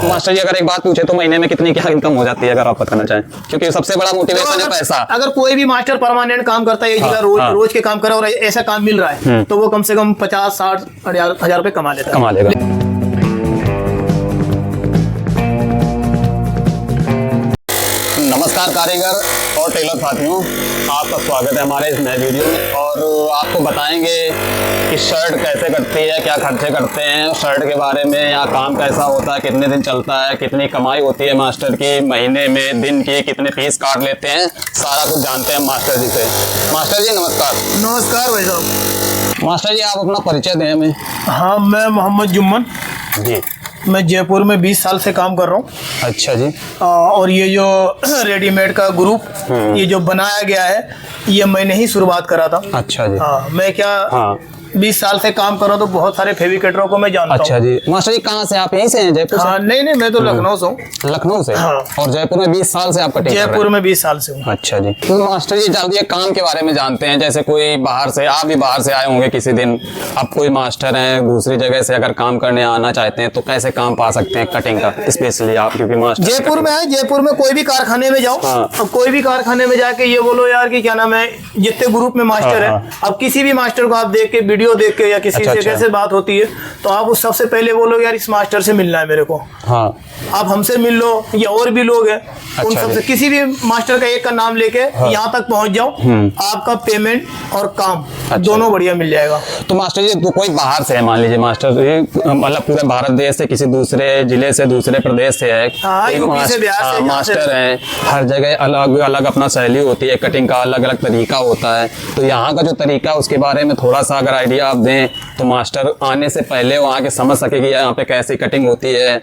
Master जी अगर एक बात पूछे तो महीने में कितनी क्या इनकम हो जाती है अगर आप बताना चाहें, क्योंकि सबसे बड़ा मोटिवेशन है पैसा। अगर कोई भी मास्टर परमानेंट काम करता है एक जगह रोज के काम कर रहा है और ऐसा काम मिल रहा है तो वो कम से कम 50-60 हजार रुपए कमा लेगा। नमस्कार कारीगर और टेलर साथियों, आपका स्वागत है हमारे इस नए वीडियो में। और आपको बताएंगे कि शर्ट कैसे कटती है, क्या खर्चे करते हैं शर्ट के बारे में, या काम कैसा होता है, कितने दिन चलता है, कितनी कमाई होती है मास्टर की महीने में, दिन की कितने पीस काट लेते हैं, सारा कुछ जानते हैं मास्टर जी से। मास्टर जी नमस्कार। नमस्कार भाई साहब। मास्टर जी आप अपना परिचय दें हमें। हाँ, मैं मोहम्मद जुम्मन जी, मैं जयपुर में 20 साल से काम कर रहा हूँ। अच्छा जी। और ये जो रेडीमेड का ग्रुप ये जो बनाया गया है ये मैंने ही शुरुआत करा था। अच्छा जी। मैं क्या 20 साल से काम कर रहा हूँ तो बहुत सारे फेविकेटरों को मैं जानता हूँ। अच्छा जी। मास्टर जी कहाँ से, आप यहीं से हैं जयपुर से? हाँ, नहीं मैं तो लखनऊ से हूँ। लखनऊ से? हाँ। और जयपुर में 20 साल से आप कटिंग कर रहे हैं? जयपुर में 20 साल से हूँ। अच्छा जी। तो मास्टर जी जल्दी काम के बारे में जानते हैं, जैसे कोई बाहर से, आप भी बाहर से आए होंगे किसी दिन, अब कोई मास्टर है दूसरी जगह से अगर काम करने आना चाहते हैं तो कैसे काम पा सकते हैं कटिंग का, स्पेशली आप क्योंकि मास्टर जयपुर में है। जयपुर में कोई भी कारखाने में जाओ, अब कोई भी कारखाने में जाके ये बोलो यार कि क्या नाम है, जितने ग्रुप में मास्टर है, अब किसी भी मास्टर को आप देख के, वीडियो देख के या किसी से कैसे बात होती है तो आप उस सबसे पहले बोलो यार इस मास्टर से मिलना है मेरे को। आप हमसे मिल लो या और भी लोग हैं उन सबसे, किसी भी मास्टर का एक का नाम लेके यहाँ तक पहुँच जाओ, आपका पेमेंट और काम दोनों बढ़िया मिल जाएगा। तो मास्टर जी तो कोई बाहर से है, मान लीजिए मास्टर जी मतलब पूरे भारत देश से, किसी दूसरे जिले से, दूसरे प्रदेश से है, मास्टर है, हर जगह अलग अलग अपना शैली होती है, कटिंग का अलग अलग तरीका होता है, तो यहाँ का जो तरीका उसके बारे में थोड़ा सा अगर आइडिया आप दें तो मास्टर आने से पहले वहाँ के समझ सके कि यहाँ पे कैसी कटिंग होती है,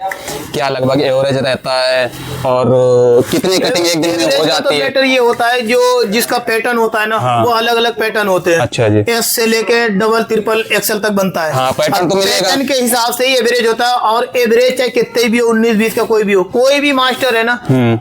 क्या लगभग एवरेज रहता है और कितनी कटिंग एक दिन में हो जाती है। पैटर्न ये होता है जो जिसका पैटर्न होता है ना वो अलग अलग पैटर्न होते हैं। अच्छा जी। एस से लेके डबल ट्रिपल एक्सल तक बनता है। पैटर्न तो मिलेगा, पैटर्न के हिसाब से ही एवरेज होता है। और एवरेज चाहे कितने भी हो, 19-20 का कोई भी हो, कोई भी मास्टर है ना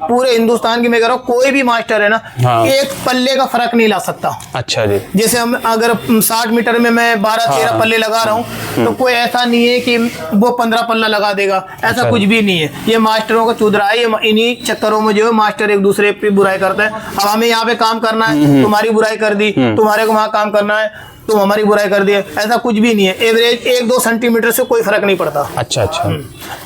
पूरे हिंदुस्तान की मैं कह रहा हूँ, कोई भी मास्टर है ना एक पल्ले का फर्क नहीं ला सकता। अच्छा जी। जैसे हम अगर 60 मीटर में मैं 12-13 पल्ले लगा रहा हूँ तो कोई ऐसा नहीं है कि वो 15 पल्ला लगा देगा, ऐसा कुछ भी नहीं है। ये मास्टरों का चुदरा है, ये इन्हीं चक्करों में जो है मास्टर एक दूसरे पे बुराई करते हैं। अब हमें यहाँ पे काम करना है, तुम्हारी बुराई कर दी, तुम्हारे को वहाँ काम करना है, तुम हमारी बुराई कर दिए, ऐसा कुछ भी नहीं है। एवरेज 1-2 सेंटीमीटर से कोई फर्क नहीं पड़ता। अच्छा अच्छा।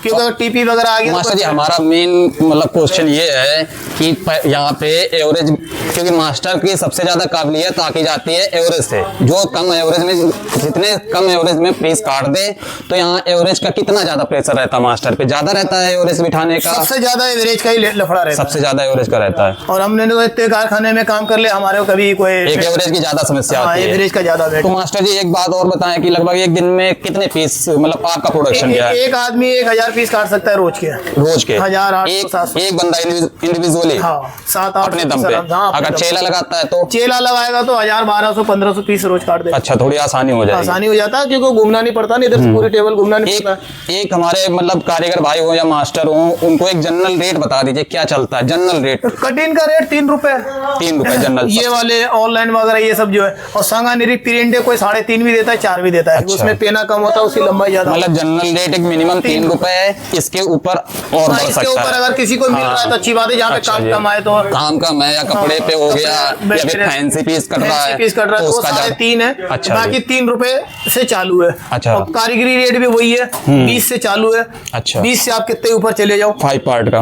क्योंकि अगर टीपी वगैरह आ गया मास्टर जी हमारा मेन मतलब क्वेश्चन ये है कि यहाँ पे एवरेज, क्योंकि मास्टर की सबसे ज्यादा काबिलियत आकी जाती है एवरेज से, जो कम एवरेज में, जितने कम एवरेज में पीस काट दे तो यहाँ एवरेज का कितना ज्यादा प्रेशर रहता है मास्टर पे, ज्यादा रहता है एवरेज बिठाने का? सबसे ज्यादा एवरेज का ही लफड़ा रहता है, सबसे ज्यादा एवरेज का रहता है। और हमने तो इतने कारखाने में काम कर ले, हमारे को कभी कोई एक एवरेज की ज्यादा समस्या आती है। एवरेज का ज्यादा। तो मास्टर जी एक बात और बताएं कि लगभग एक दिन में कितने पीस, मतलब आपका प्रोडक्शन क्या है? एक आदमी 1000 पीस काट सकता है रोज के। 1000-800 एक बंदा इंडिविजुअली? हाँ, 7-8 अपने दम पे। अगर चेला लगाता है तो? चेला लगाएगा तो 1000-1200-1500 पीस रोज काट देगा। अच्छा, थोड़ी आसानी हो जाएगी। आसानी हो जाता है क्योंकि घूमना नहीं पड़ता, इधर से पूरी टेबल घूमना नहीं पड़ता। एक हमारे मतलब कारीगर भाई हो या मास्टर हो, उनको एक जनरल रेट बता दीजिए, क्या चलता है जनरल रेट? कटिंग का रेट 3 रुपए। 3 रुपए जनरल? ये वाले ऑनलाइन वगैरह ये सब जो है, और संगानिरी प्रिंट है, कोई 3.5 भी देता है, 4 भी देता है। अच्छा। उसमें पेना कम होता है, उसकी लंबाई ज्यादा। मतलब जनरल रेट एक मिनिमम 3 रुपए है, इसके ऊपर और बढ़ सकता है। इसके ऊपर अगर किसी को मिल रहा है तो अच्छी बात है, जहाँ पे काम कम आए तो। काम कम है या कपड़े पे हो गया या फिर फैंसी पीस कट रहा है तो उसका 3.5 है। अच्छा, बाकी 3 रुपए से चालू है। अच्छा। और कारीगरी रेट भी वही है, 20 से चालू है। अच्छा। 20 से आप कितने ऊपर चले जाओ, 5 पार्ट का।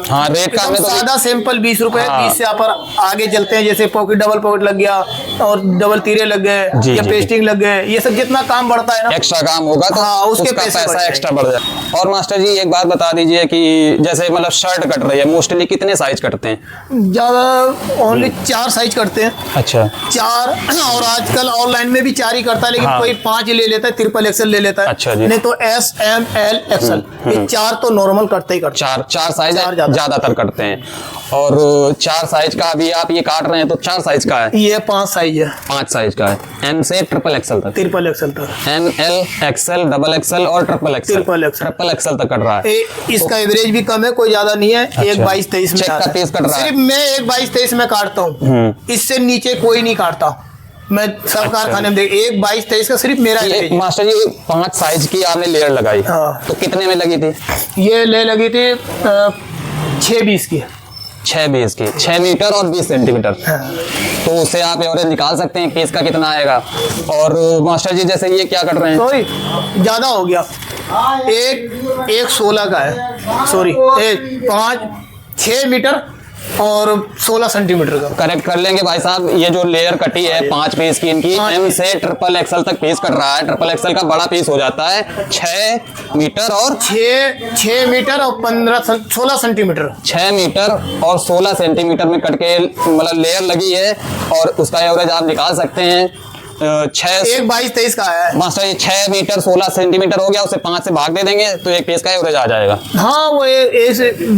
हाँ, रेट का सादा सिंपल 20 रुपए। 20 से आप आगे चलते हैं, जैसे पॉकेट, डबल पॉकेट लग गया और डबल तीरे लग गए या पेस्टिंग लग गए, ये सब जितना काम बढ़ता है ना, एक्स्ट्रा काम होगा तो उसके पैसा एक्स्ट्रा बढ़ जाए। और मास्टर जी एक बात बता दीजिए कि जैसे मतलब शर्ट कट रही है, मोस्टली कितने साइज कटते हैं? ज्यादा ओनली 4 साइज करते हैं। अच्छा, 4। और आजकल ऑनलाइन में भी 4 ही करता है, लेकिन कोई 5 ले लेता है, ट्रिपल एक्सल ले लेता है। अच्छा जी। नहीं तो S, M, L, XL, ये 4 तो नॉर्मल करते ही करते हैं। 4 साइज ज्यादातर करते हैं। और 4 साइज का अभी आप ये काट रहे हैं तो 4 साइज का है? ये 5 साइज है। 5 साइज का है, M से ट्रिपल एक्सल तक? ट्रिपल एक्सल तक, M, L, XL, double axle और ट्रिपल एक्सल? ट्रिपल एक्सल तक कट रहा है। इसका एवरेज भी कम है, कोई ज्यादा नहीं है। 1.22-23 में पीस कट रहा है। सिर्फ मैं 1.22-23 में काटता हूँ, इससे नीचे कोई नहीं काटता। मैं सब कारखाने में देख, एक 22-23 का सिर्फ मेरा ये है। मास्टर जी 5 साइज की आपने लेयर लगाई, हाँ। तो कितने में लगी थी? ये ले लगी थी 6-20 की। 6-20 की, 6 मीटर और 20 सेंटीमीटर। हाँ। तो उससे आप एवरेज निकाल सकते हैं पीस का कितना आएगा। और मास्टर जी जैसे ये क्या कर रहे हैं? सॉरी ज्यादा हो गया, एक 16 का है, सॉरी 6 मीटर और 16 सेंटीमीटर का। करेक्ट कर लेंगे भाई साहब। ये जो लेयर कटी है 5 पीस की, इनकी एम से XXL तक पीस कट रहा है। XXL का बड़ा पीस हो जाता है 6 मीटर और 6 मीटर और 16 सेंटीमीटर। 6 मीटर और 16 सेंटीमीटर में कट के मतलब लेयर लगी है, और उसका एवरेज आप निकाल सकते हैं। एक 22-23 का है मास्टर जी। 6 मीटर 16 सेंटीमीटर हो गया, उसे 5 से भाग दे देंगे तो एक पीस का एवरेज आ जाएगा। हाँ, वो एक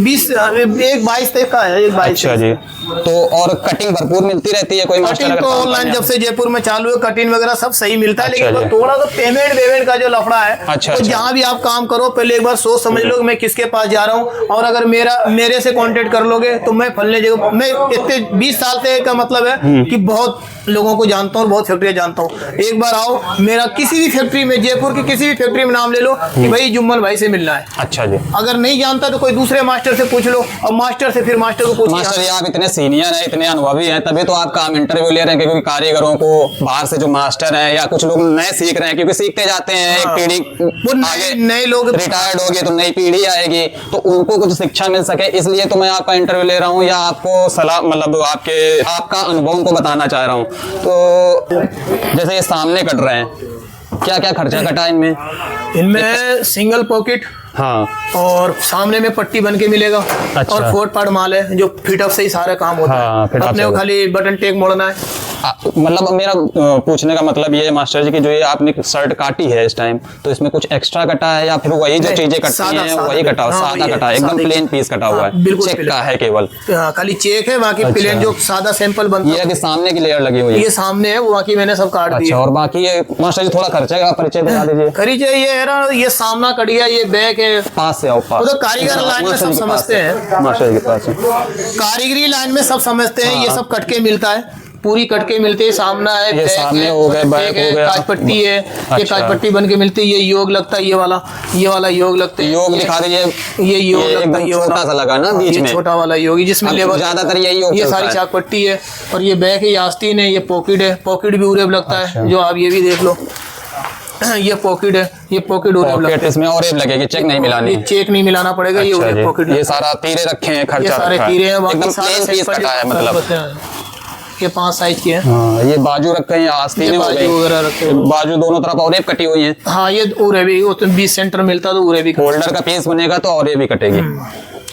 22-23 का है, एक 22। अच्छा जी। तो और कटिंग भरपूर मिलती रहती है? कोई मास्टर कटिंग अगर तो काम ऑनलाइन करने जब से जयपुर में चालू है, कटिंग वगैरह सब सही मिलता है। अच्छा लेकिन जी। थोड़ा सा पेमेंट का जो लफड़ा है, अच्छा, तो अच्छा। जहाँ भी आप काम करो पहले एक बार सोच समझ लो कि मैं किसके पास जा रहा हूँ। और अगर मेरे से कांटेक्ट कर लोगे तो मैं फलने जगह, मैं इतने 20 साल से का मतलब है कि बहुत लोगों को जानता हूँ, बहुत फैक्ट्रियाँ जानता हूँ। एक बार आओ, मेरा किसी भी फैक्ट्री में, जयपुर की किसी भी फैक्ट्री में नाम ले लो कि भाई जुम्मन भाई से मिलना है। अच्छा जी। अगर नहीं जानता तो कोई दूसरे मास्टर से पूछ लो, और मास्टर से फिर मास्टर को पूछ। मास्टर जी आप इतने सीनियर हैं, इतने अनुभवी हैं, तभी तो आप काम इंटरव्यू ले रहे हैं। क्योंकि कारीगरों को बाहर से जो मास्टर हैं या कुछ लोग नए सीख रहे हैं, क्योंकि सीखते जाते हैं, एक पीढ़ी आगे नए लोग रिटायर्ड होगी तो नई पीढ़ी आएगी, तो उनको कुछ शिक्षा मिल सके, इसलिए तो मैं आपका इंटरव्यू ले रहा हूँ, या आपको सलाह मतलब आपका अनुभव उनको बताना चाह रहा हूँ। तो जैसे ये सामने कट रहे हैं, क्या क्या खर्चा कटा इनमें सिंगल पॉकेट, हाँ, और सामने में पट्टी बन के मिलेगा। अच्छा। और फोर्ट पार्ट माल है जो फिट अप से ही सारा काम होता हाँ, है। फिट अप अपने से को खाली बटन टेक मोड़ना है। मतलब मेरा पूछने का मतलब ये है मास्टर जी कि जो ये आपने शर्ट काटी है इस टाइम, तो इसमें कुछ एक्स्ट्रा कटा है या फिर वही जो चीजें कटती हैं वही कटा हुआ? सादा कटा है, एकदम प्लेन पीस कटा हुआ है, बिल्कुल चेक का है केवल। खाली चेक है, बाकी अच्छा। प्लेन जो सादा सैंपल बनता है। ये कि सामने की लेयर लगी हुई है? ये सामने है, वो बाकी मैंने सब काट दिया। अच्छा, और बाकी ये मास्टर जी थोड़ा खर्चे का परिचय बता दीजिए। खरीचे ये है ना, ये सामना कट गया, ये बैक है। पास से आओ, पास। वो तो कारीगर लाइन में सब समझते हैं, मास्टर जी के पास। कारीगरी लाइन में सब समझते हैं। ये सब कटके मिलता है, पूरी कटके मिलते हैं। सामना है, ये सामने हो गए, बैक हो गया, काजपट्टी है। अच्छा। ये काजपट्टी बन के मिलती है। ये योग लगता है, ये वाला योग लगता है। योग दिखा दीजिए। ये योग लगता है, ये छोटा सा लगा ना बीच में, छोटा वाला योग, जिसमें लेवल ज्यादातर यही योग ये चलता सारी है। चाक पट्टी है। और ये बैक है, ये आस्तीन है, ये पॉकेट है। पॉकेट भी उरेब लगता है, जो आप ये भी देख लो। ये पॉकेट है, ये पॉकेट उरेब लगता है। इसमें और लगेगी, चेक नहीं मिलानी, ये चेक नहीं मिलाना पड़ेगा। ये अच्छा उरेब पॉकेट, ये सारा तीरे रखे हैं, ये खर्चा सारे रखा है। तीरे हैं, बाकी एकदम सारा प्लेन पीस कटा है मतलब। ये 5 साइज के हैं। हाँ, ये बाजू रखे हैं, आस्तीनें हो बाजू वगैरह रखे गई, हैं। बाजू दोनों तरफ और कटी हुई हैं। हाँ, ये उरे भी 20 सेंटर मिलता तो उरे भी। होल्डर का पीस बनेगा तो और ये भी कटेगी।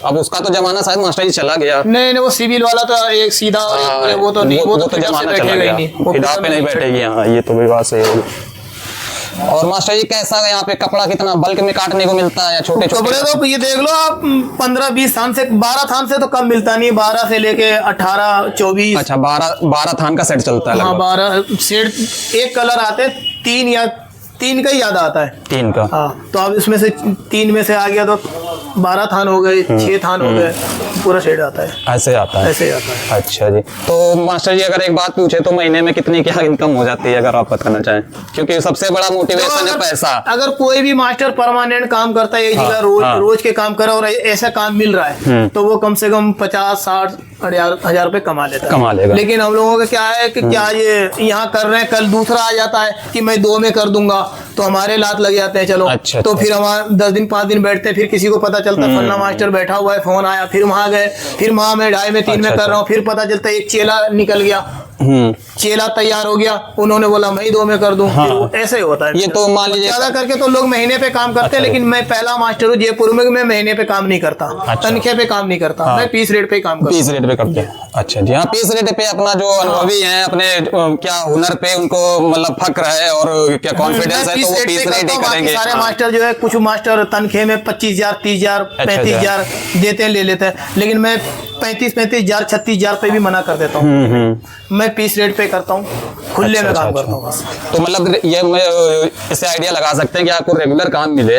अब उसका तो जमाना शायद मास्टर जी चला गया। नहीं, वो सिविल वाला तो एक सीधा, और वो तो नहीं, वो तो जमाना चला गया, फिदा पे नहीं बैठेगी। हाँ, ये तो भी बात सही होगी। और मास्टर जी कैसा है यहाँ पे कपड़ा, कितना बल्क में काटने को मिलता है या छोटे छोटे कपड़े? तो ये देख लो आप, 15-20 थान से, 12 थान से तो कम मिलता नहीं। 12 से लेके 18-24। अच्छा, 12 थान का सेट चलता है हाँ, लगभग। 12 सेट। एक कलर आते हैं 3 का ही ज्यादा आता है। 3 का। हाँ, तो अब इसमें से 3 में से आ गया तो 12 थान हो गए, 6 थान हो गए, पूरा सेट आता है। ऐसे आता है? ऐसे आता है। अच्छा जी। तो मास्टर जी अगर एक बात पूछे तो महीने में कितनी क्या इनकम हो जाती है, अगर आप बताना चाहें? क्योंकि सबसे बड़ा मोटिवेशन है पैसा। अगर कोई भी मास्टर परमानेंट काम करता है एक जगह, रोज के काम कर रहा है, और ऐसा काम मिल रहा है, तो वो कम से कम 50-60 हजार रुपए कमा लेगा। लेकिन हम लोगों का क्या है कि क्या ये यहाँ कर रहे हैं, कल दूसरा आ जाता है कि मैं 2 में कर दूंगा, तो हमारे लात लग जाते हैं। चलो, अच्छा, तो फिर हम 10 दिन 5 दिन बैठते हैं, फिर किसी को पता चलता है फलना मास्टर बैठा हुआ है, फोन आया, फिर वहां गए, फिर वहां में 2.5 में 3 में कर रहा हूँ, फिर पता चलता है एक चेला निकल गया, चेला तैयार हो गया, उन्होंने बोला मैं ही 2 में कर दूं। हाँ। फिर वो ऐसे ही होता है। ये तो मान लीजिए ज्यादा करके तो लोग महीने पे काम करते हैं, लेकिन मैं पहला मास्टर हूँ जयपुर में, मैं महीने पे काम नहीं करता, तनख्वाह पे काम नहीं करता। मैं पीस रेट पे काम करता। पीस रेट पे करते हैं? अच्छा जी। हाँ, पीस रेट पे अपना जो अनुभवी है, अपने क्या हुनर पे उनको मतलब फक्र है और क्या कॉन्फिडेंस है, तो वो पीस रेट ही करेंगे। सारे मास्टर जो है, कुछ मास्टर तनख्वाह में 25,000, 30,000, 35,000 देते हैं, ले लेते हैं, लेकिन मैं 35,000, 36,000 पे भी मना कर देता हूँ। मैं पीस रेट पे करता हूँ, खुले में काम करता हूँ बस। तो मतलब ये मैं इससे आइडिया लगा सकते हैं कि आपको रेगुलर काम मिले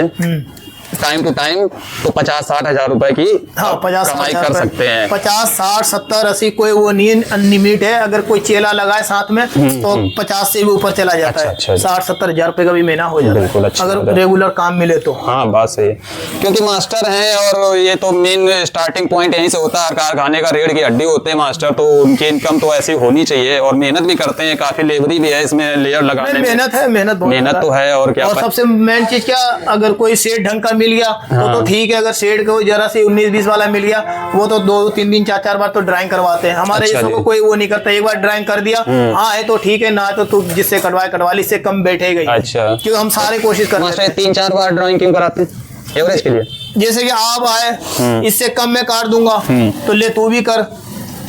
टाइम टू टाइम तो 50-60 हजार रुपए की हाँ, 50 कमाई कर सकते हैं। 50, 60, 70, 80 कोई वो नहीं अनलिमिट है। अगर कोई चेला लगाए साथ में तो 50 से भी ऊपर चला जाता है। 60-70 हजार रुपए का भी महीना हो जाता है अगर रेगुलर काम मिले तो। हाँ बात सही, क्योंकि मास्टर हैं और ये तो मेन स्टार्टिंग पॉइंट यहीं से होता है। कारखाने का रीढ़ की हड्डी होते हैं मास्टर, तो उनकी इनकम तो ऐसी होनी चाहिए और मेहनत भी करते हैं, काफी लेबरी भी है इसमें लेयर लगाने में। मेहनत है, मेहनत तो है। और क्या, और सबसे मेन चीज क्या, अगर कोई शेड ढंग का मिल गया तो ठीक है। अगर शेड को जरा से 19-20 वाला मिल गया वो तो 2-3 दिन 4-4 बार तो ड्राइंग करवाते हैं। हमारे जैसों को कोई वो नहीं करता, एक बार ड्राइंग कर दिया हाँ है तो ठीक है, ना तो तू जिससे कटवा ली, इससे कम बैठेगा। अच्छा, क्योंकि हम सारे कोशिश करते हैं। 3-4 बार ड्राइंग क्यों कराते हैं एवरेज के लिए? जैसे कि आप आए इससे कम में काट दूंगा तो ले तू भी कर,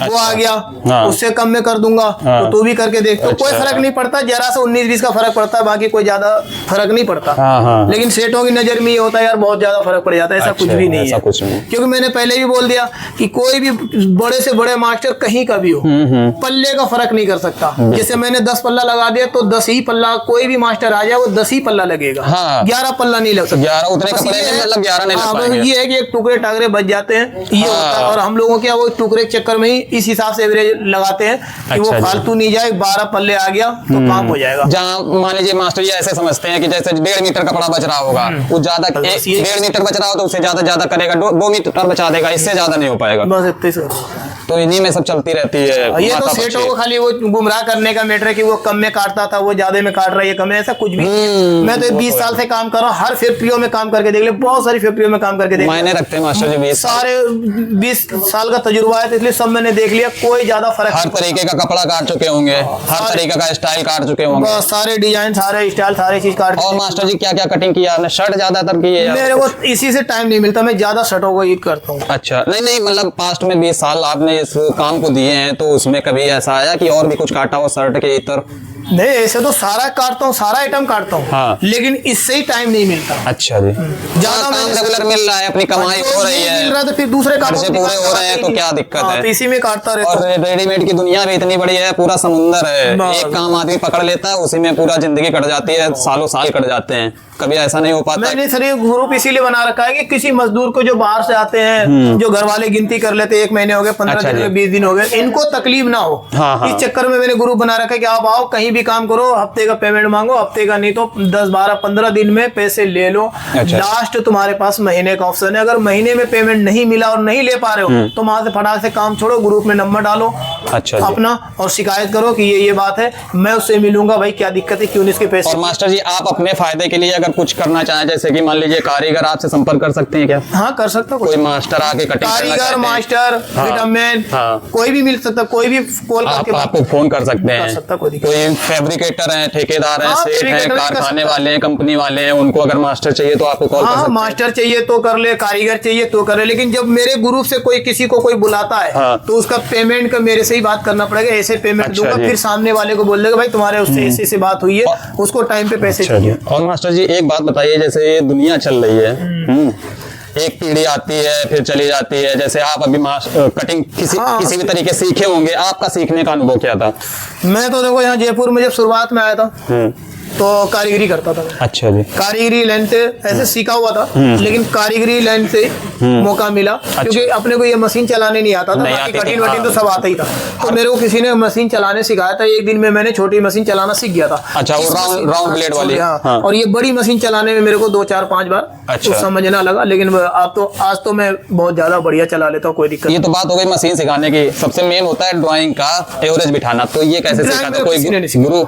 वो आ गया हाँ। उससे कम में कर दूंगा तो तू भी करके देख। तो कोई फर्क नहीं पड़ता, जरा सा 19-20 का फर्क पड़ता है, बाकी कोई ज्यादा फर्क नहीं पड़ता। हाँ। लेकिन सेठों की नजर में ये होता है यार बहुत ज्यादा फर्क पड़ जाता है। ऐसा कुछ भी नहीं है, क्योंकि मैंने पहले भी बोल दिया कि कोई भी बड़े से बड़े मास्टर कहीं का भी हो पल्ले का फर्क नहीं कर सकता। जैसे मैंने 10 पल्ला लगा दिया तो 10 ही पल्ला, कोई भी मास्टर आ जाए वो 10 ही पल्ला लगेगा। 11 पल्ला नहीं लग सकता। 11 ये है कि एक टुकड़े टाकरे बच जाते हैं, ये होता है। और हम लोगों क्या वो टुकड़े के चक्कर में ही इस हिसाब से लगाते हैं कि वो फालतू नहीं जाए। 12 पल्ले आ गया तो काम हो जाएगा। जहाँ मान लीजिए मास्टर जी ऐसे समझते हैं कि जैसे 1.5 मीटर कपड़ा बच रहा होगा, वो ज्यादा 1.5 मीटर बच रहा हो तो उससे ज्यादा करेगा, 2 मीटर बचा देगा, इससे ज्यादा नहीं हो पाएगा। बस इतने तो इन्हीं में सब चलती रहती है। ये तो सेठों को खाली वो गुमराह करने का मैटर है कि वो कम में काटता था, वो ज्यादा में काट रहा है, ये कम है, ऐसा कुछ भी। मैं तो 20 साल से काम कर रहा हूँ, हर फैक्ट्रियों में काम करके देख ले, बहुत सारी फैक्ट्रियों में काम करके देख, मायने रखते हैं मास्टर जी। सारे 20 साल का तजुर्बा है तो इसलिए सब मैंने देख लिया, कोई ज्यादा फर्क। हर तरीके का कपड़ा काट चुके होंगे, हर तरीके का स्टाइल काट चुके होंगे, सारे डिजाइन, सारे स्टाइल, सारी चीज काट। और मास्टर जी क्या क्या कटिंग किया आपने? शर्ट ज्यादातर की है? मेरे को इसी से टाइम नहीं मिलता, मैं ज्यादा शर्टों को यूज करता हूँ। अच्छा, नहीं मतलब पास्ट में 20 साल आपने इस काम को दिए हैं, तो उसमें कभी ऐसा आया कि और भी कुछ काटा हो शर्ट के इतर? नहीं, ऐसे तो सारा काटता हूँ, सारा आइटम काटता हूँ। हाँ। लेकिन इससे ही टाइम नहीं मिलता। अच्छा जी, ज्यादा काम रेगुलर मिल रहा है, अपनी कमाई हो रही है, मिल रहा है तो फिर दूसरे काम से पूरे हो रहे हैं तो क्या दिक्कत है? इसी में काटता रहता। और रेडीमेड की दुनिया भी इतनी बड़ी है, पूरा समुंदर है, एक काम आदमी पकड़ लेता है उसी में पूरा जिंदगी कट जाती है, सालों साल कट जाते हैं। कभी ऐसा नहीं हो पाता? मैंने सर ये ग्रुप इसीलिए बना रखा है कि किसी मजदूर को जो बाहर से आते हैं, जो घर वाले गिनती कर लेते हैं, 1 महीने हो गए, 15 दिन हो गए, 20 दिन हो गए, इनको तकलीफ ना हो। इस चक्कर में मैंने ग्रुप बना रखा है कि आप आओ, कहीं भी काम करो, हफ्ते का पेमेंट मांगो, हफ्ते का नहीं तो 10, 12, 15 दिन में पैसे ले लो। लास्ट तुम्हारे पास महीने का ऑप्शन है। अगर महीने में पेमेंट नहीं मिला और नहीं ले पा रहे हो तो वहां से फटाक से काम छोड़ो, ग्रुप में नंबर डालो अपना और शिकायत करो कि ये बात है, मैं उससे मिलूंगा, भाई क्या दिक्कत है, क्यों नहीं इसके पैसे। और मास्टर जी आप अपने फायदे के लिए अगर कुछ करना चाहें, जैसे कि मान लीजिए कारीगर आपसे संपर्क कर सकते हैं क्या? हाँ कर सकता, कोई मास्टर आके कटिंग, कारीगर, मास्टर, फिटरमैन, कोई भी मिल सकता, कोई भी कॉल करके आपको फोन कर सकते हैं। कोई फैब्रिकेटर है, ठेकेदार है, सेठ है, कारखाने वाले हैं, कंपनी वाले हैं, उनको अगर मास्टर चाहिए तो आपको कॉल कर सकते हैं। मास्टर चाहिए तो कर ले, कारीगर चाहिए तो कर ले। लेकिन जब मेरे ग्रुप से कोई किसी को कोई बुलाता है तो उसका पेमेंट का मेरे से ही बात करना पड़ेगा, ऐसे पेमेंट दूंगा, फिर सामने वाले को बोल देगा भाई तुम्हारे उससे ऐसे से बात हुई है, उसको टाइम पे पैसे चाहिए। और मास्टर जी एक बात बताइए, जैसे दुनिया चल रही है, एक पीढ़ी आती है फिर चली जाती है, जैसे आप अभी कटिंग किसी भी तरीके सीखे होंगे, आपका सीखने का अनुभव क्या था? मैं तो देखो यहाँ जयपुर में जब शुरुआत में आया था तो कारीगरी करता था। अच्छा जी, कारीगरी लाइन से ऐसे सीखा हुआ था, लेकिन कारीगरी लाइन से मौका मिला क्योंकि अपने को ये मशीन चलाने नहीं आता था, बाकी कटिंग वटिंग तो सब आता ही था। तो मेरे को किसी ने मशीन चलाने सिखाया था, एक दिन में मैंने छोटी मशीन चलाना सीख गया था। अच्छा, वो राउंड ब्लेड वाली। हाँ। और ये बड़ी मशीन चलाने में मेरे को 2, 4, 5 बार समझना लगा, लेकिन आज तो मैं बहुत ज्यादा बढ़िया चला लेता हूँ, कोई दिक्कत। ये तो बात हो गई मशीन सिखाने की, सबसे मेन होता है ड्राइंग का एवरेज बिठाना। तो ये कैसे सीखा था? कोई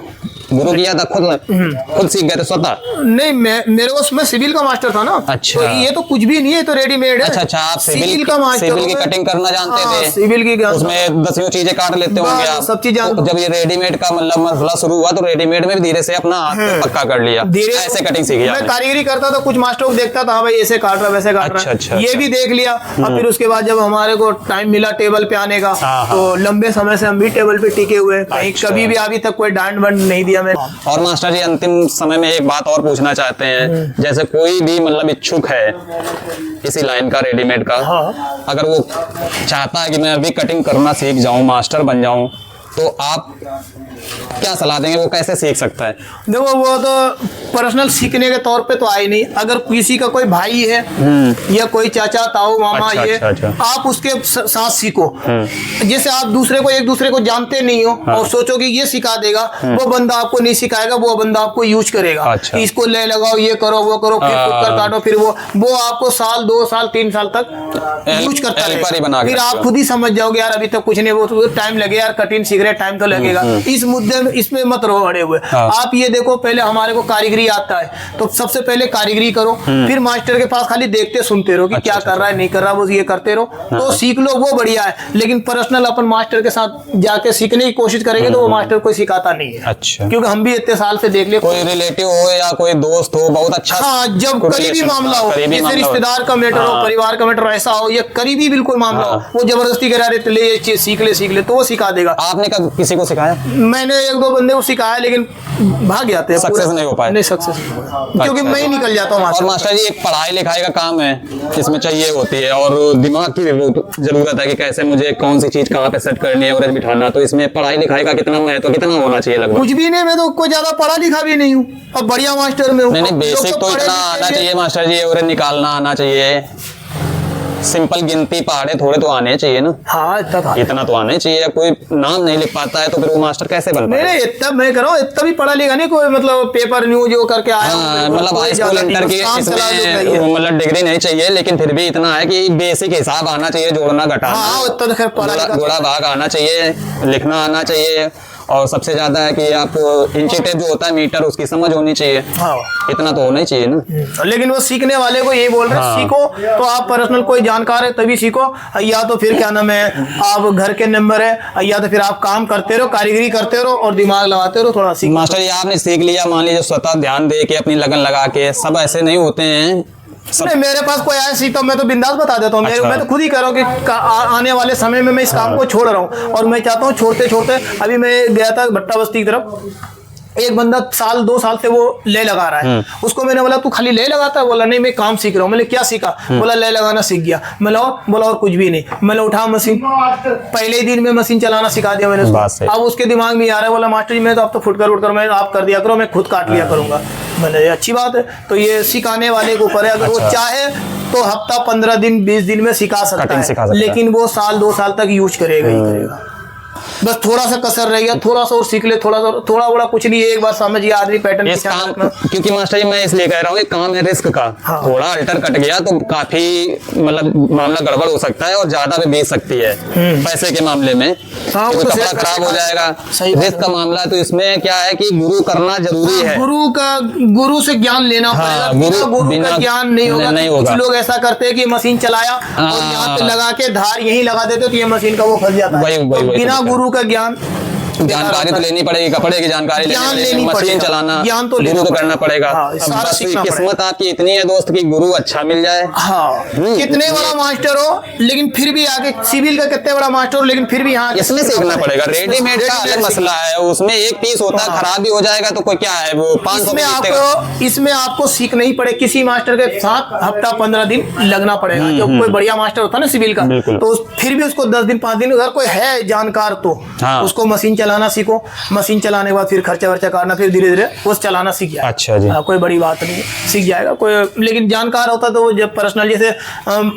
गुरु किया था? खुद सीख गए थे स्वतः? नहीं, मेरे को मैं सिविल का मास्टर था ना। अच्छा, तो ये तो कुछ भी नहीं है, तो रेडीमेड है। अच्छा, आप सिविल का मास्टर, सिविल की कटिंग करना जानते थे? सिविल की उसमें 10 चीजें काट लेते होंगे आप, सब चीजें। तो जब ये रेडीमेड का मतलब मसला शुरू हुआ तो रेडीमेड में धीरे से अपना हाथ पक्का कर लिया, ऐसे कटिंग सीखी? मैं कारीगरी करता था, कुछ मास्टरों को देखता था, भाई ऐसे काट रहा वैसे काट रहा, ये भी देख लिया। और फिर उसके बाद जब हमारे को टाइम मिला टेबल पे आने का, तो लंबे समय से हम भी टेबल पे टिके हुए, कहीं कभी भी अभी तक कोई डांट वांट नहीं दिया मैंने। और मास्टर जी अंतिम समय में एक बात और पूछना चाहते हैं, जैसे कोई भी मतलब इच्छुक है इसी लाइन का, रेडीमेड का, अगर वो चाहता है कि मैं अभी कटिंग करना सीख जाऊं, मास्टर बन जाऊं, तो आप क्या सलाह देंगे, वो कैसे सीख सकता है? देखो वो तो पर्सनल सीखने के तौर पे तो आए नहीं। अगर किसी का कोई भाई है या कोई चाचा ताऊ मामा अच्छा, ये अच्छा। आप उसके साथ सीखो। जैसे आप दूसरे को एक दूसरे को जानते नहीं हो और सोचो कि ये सिखा देगा, वो बंदा आपको नहीं सिखाएगा, वो बंदा आपको यूज करेगा। अच्छा। इसको ले लगाओ, ये करो वो करो, फिर फुटकर काटो, फिर वो आपको साल 2 साल 3 साल तक यूज करता रहेगा। फिर आप खुद ही समझ जाओगे यार अभी तक कुछ नहीं, वो टाइम लगे यार, कठिन सीख रहे, टाइम तो लगेगा। इस मुद्दे में इसमें मत रहो अड़े हुए। आप ये देखो पहले हमारे को कारीगरी आता है तो सबसे पहले कारीगरी करो, फिर मास्टर के पास खाली देखते सुनते रहो कि क्या कर रहा है नहीं कर रहा, वो ये करते रहो तो सीख लो, वो बढ़िया है। लेकिन पर्सनल अपन मास्टर के साथ जाके सीखने की कोशिश करेंगे तो वो मास्टर कोई सिखाता नहीं है। अच्छा। क्योंकि हम भी इतने साल से देख लिया। कोई रिलेटिव हो या कोई दोस्त हो बहुत अच्छा, हाँ, जब करीबी मामला हो, जैसे रिश्तेदार का मैटर हो, परिवार का मैटर ऐसा हो, या करीबी बिल्कुल मामला हो, वो जबरदस्ती करा रहे ले ये चीज सीख ले तो वो सिखा देगा। आपने कब किसी को सिखाया? मैंने 1-2 बंदे को सिखाया लेकिन भाग जाते हैं, सक्सेस नहीं हो पाए। नहीं सक्सेस क्योंकि मैं ही निकल जाता हूँ। और मास्टर जी एक पढ़ाई लिखाई का काम है, इसमें चाहिए होती है और दिमाग की जरूरत है कि कैसे मुझे कौन सी चीज कहाँ पे सेट करनी है और बिठाना, तो इसमें पढ़ाई लिखाई का कितना महत्व, कितना होना चाहिए लगभग? कुछ भी नहीं, मैं तो कोई ज्यादा पढ़ा लिखा भी नहीं हूँ और बढ़िया मास्टर में हूँ। नहीं बेसिक तो इतना आना चाहिए मास्टर जी, और निकालना आना चाहिए, सिंपल गिनती पहाड़े थोड़े तो आने चाहिए ना। हाँ इतना तो आने चाहिए। कोई नाम नहीं लिख पाता है तो फिर वो मास्टर कैसे बन पाएगा? नहीं इतना मैं कह रहा हूँ, इतना भी पढ़ा लिखा नहीं, कोई मतलब पेपर न्यूज वो करके आया। मतलब हाई स्कूल इंटर की इसमें मतलब डिग्री नहीं चाहिए, लेकिन फिर भी इतना है कि बेसिक हिसाब आना चाहिए, जोड़ना घटाना, गुणा भाग आना चाहिए, लिखना आना चाहिए, और सबसे ज्यादा है कि आपको इंची टेप जो होता है मीटर उसकी समझ होनी चाहिए। हाँ। इतना तो होना ही चाहिए ना। लेकिन वो सीखने वाले को ये बोल रहे हैं सीखो, तो आप पर्सनल कोई जानकार है तभी सीखो, या तो फिर क्या नाम है आप घर के नंबर है, या तो फिर आप काम करते रहो, कारीगरी करते रहो और दिमाग लगाते रहो थोड़ा सीख। मास्टर जी आपने सीख लिया, मान लीजिए स्वतः ध्यान दे के अपनी लगन लगा के, सब ऐसे नहीं होते हैं। नहीं मेरे पास कोई आया सीखता मैं तो बिंदास बता देता हूँ। अच्छा। मैं तो खुद ही कह रहा हूँ कि आने वाले समय में मैं इस काम को छोड़ रहा हूँ, और मैं चाहता हूँ छोड़ते छोड़ते, अभी मैं गया था भट्टा बस्ती की तरफ, एक बंदा 1-2 साल से वो ले लगा रहा है। उसको मैंने बोला तू खाली ले लगाता है? बोला नहीं मैं काम सीख रहा हूँ। मैंने क्या सीखा? बोला ले लगाना सीख गया। बोला और कुछ भी नहीं। मैंने उठा मशीन, पहले ही दिन में मशीन चलाना सिखा दिया मैंने उसको। अब उसके दिमाग में आ रहा है, बोला मास्टर जी मैं तो अब तो फुटकर उठकर मैं आप कर दिया करो, मैं खुद काट लिया करूंगा। मैंने अच्छी बात है, तो ये सिखाने वाले को करे, अगर वो चाहे तो हफ्ता 15 दिन 20 दिन में सिखा सकता है, लेकिन वो 1-2 साल तक यूज करेगा ही करेगा। बस थोड़ा सा कसर रह गया, थोड़ा सा और सीख ले, थोड़ा बड़ा कुछ नहीं है, एक बार समझिए आदमी पैटर्न इस काम, क्योंकि मास्टर जी मैं इसलिए कह रहा हूँ काम है रिस्क का। हाँ। थोड़ा अल्टर कट गया तो काफी मतलब मामला गड़बड़ हो सकता है और ज्यादा भी बेच सकती है पैसे के मामले में। हाँ, तो कपड़ा खराब हो जाएगा, रिस्क का मामला है। तो इसमें क्या है कि गुरु करना जरूरी है, गुरु से ज्ञान लेना पड़ेगा। गुरु का ज्ञान नहीं होगा। कुछ लोग ऐसा करते हैं कि मशीन चलाया और यहाँ पे लगा के धार यहीं लगा देते तो ये मशीन का वो फंस जाता है। बिना गुरु का ज्ञान जानकारी तो लेनी पड़ेगी, कपड़े की जानकारी लेनी, मशीन चलाना, ज्ञान तो गुरु तो करना पड़ेगा। बस किस्मत आपकी इतनी है दोस्त की गुरु अच्छा मिल जाए। हाँ, कितने बड़ा मास्टर हो लेकिन फिर भी आगे सिविल का कितने बड़ा मास्टर हो लेकिन फिर भी यहाँ इसमें सीखना पड़ेगा। रेडीमेड का अलग मसला है, उसमें एक पीस होता है, खराब भी हो जाएगा तो कोई क्या है वो 500। इसमें आपको सीखना ही पड़े, किसी मास्टर के साथ हफ्ता 15 दिन लगना पड़ेगा। जब कोई बढ़िया मास्टर होता है ना सिविल का, तो फिर भी उसको 10 दिन 5 दिन, अगर कोई है जानकार तो उसको मशीन चलाना सीखो। मशीन चलाने के बाद फिर खर्चा वर्चा काटना, फिर धीरे धीरे वो चलाना सीख जाए। अच्छा जी। कोई बड़ी बात नहीं, सीख जाएगा कोई। लेकिन जानकार होता तो जब पर्सनल जैसे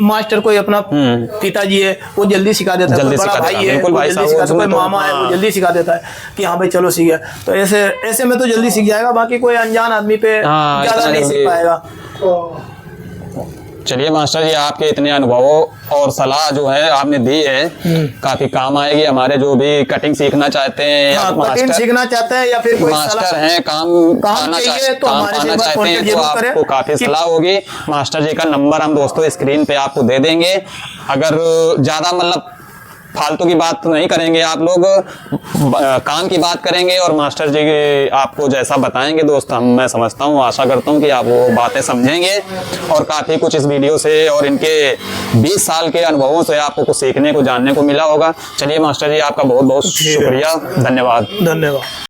मास्टर कोई अपना पिताजी है वो जल्दी सिखा देता है, बड़ा भाई है वो जल्दी सिखा देता है, कोई मामा है वो जल्दी सिखा देता है कि हाँ भाई चलो सीख गया। तो ऐसे में तो जल्दी सीख जाएगा, बाकी कोई अनजान आदमी पे ज्यादा नहीं सीख पाएगा। चलिए मास्टर जी आपके इतने अनुभवों और सलाह जो है आपने दी है काफी काम आएगी हमारे जो भी कटिंग सीखना चाहते हैं या कटिंग सीखना चाहते हैं या फिर कोई मास्टर हैं काम पाना चाहते हैं तो आपको काफी सलाह होगी। मास्टर जी का नंबर हम दोस्तों स्क्रीन पे आपको दे देंगे। अगर ज्यादा मतलब फालतू की बात नहीं करेंगे, आप लोग काम की बात करेंगे और मास्टर जी आपको जैसा बताएंगे दोस्त, मैं समझता हूँ, आशा करता हूँ कि आप वो बातें समझेंगे और काफ़ी कुछ इस वीडियो से और इनके 20 साल के अनुभवों से आपको कुछ सीखने को जानने को मिला होगा। चलिए मास्टर जी आपका बहुत बहुत शुक्रिया, धन्यवाद।